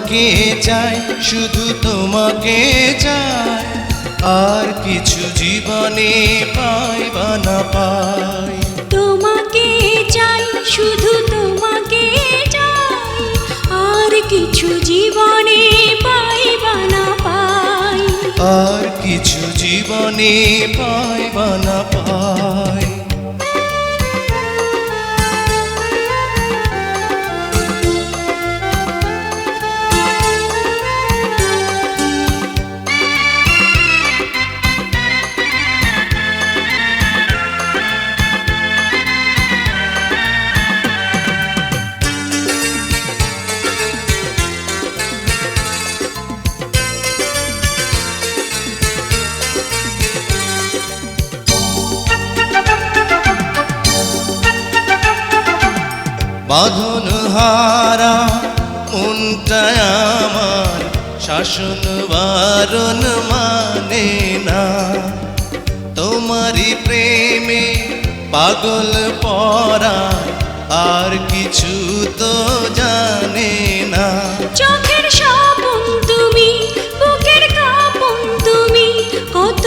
তোমাকে চাই, শুধু তোমাকে চাই, আর কিছু জীবনে পাই বা না পাই। তোমাকে চাই, শুধু তোমাকে চাই, আর কিছু জীবনে পাই বা না পাই। আর কিছু জীবনে পাই বা না পাই। বাঁধন হারা মনটা আমার শাসন বারণ মানে না। তোমারই প্রেমে পাগল পরায়, আর কিছু তো জানে না। চোখের স্বপন তুমি, বুকের কাঁপন তুমি, কত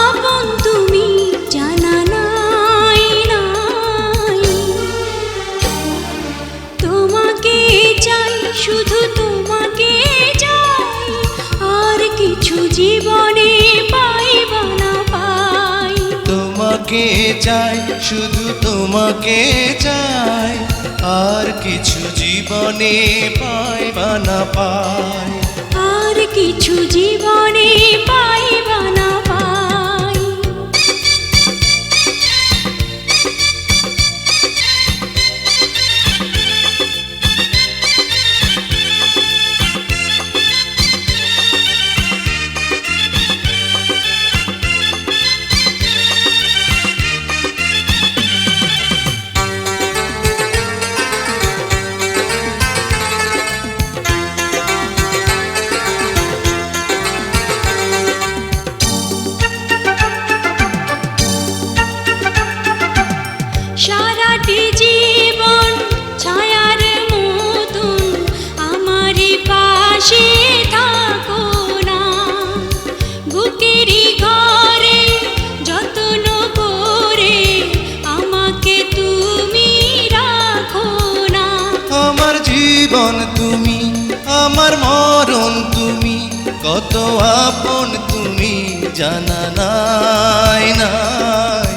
আপন তুমি জানা নাই নাই। তোমাকে চাই, শুধু তোমাকে চাই, আর কিছু জীবনে পাই বা না পাই। তোমাকে চাই, শুধু তোমাকে চাই, আর কিছু জীবনে পাই বা না পাই। আর কিছু জীবনে পাই বা না পাই। সারাটি জীবন ছায়ার মতন আমারই পাশে থাকো না। বুকেরই ঘরে যত্ন করে আমাকে তুমি রাখো না। আমার জীবন তুমি, আমার মরণ তুমি, কত আপন তুমি জানা নাই নাই।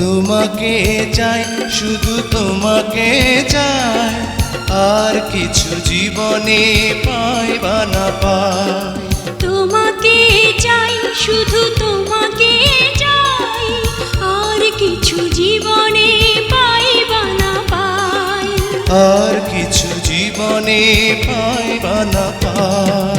তোমাকে চাই, শুধু তোমাকে চাই, আর কিছু জীবনে পাই বা না পাই। তোমাকে চাই, শুধু তোমাকে চাই, আর কিছু জীবনে পাই বা না পাই। আর কিছু জীবনে পাই বা না পাই।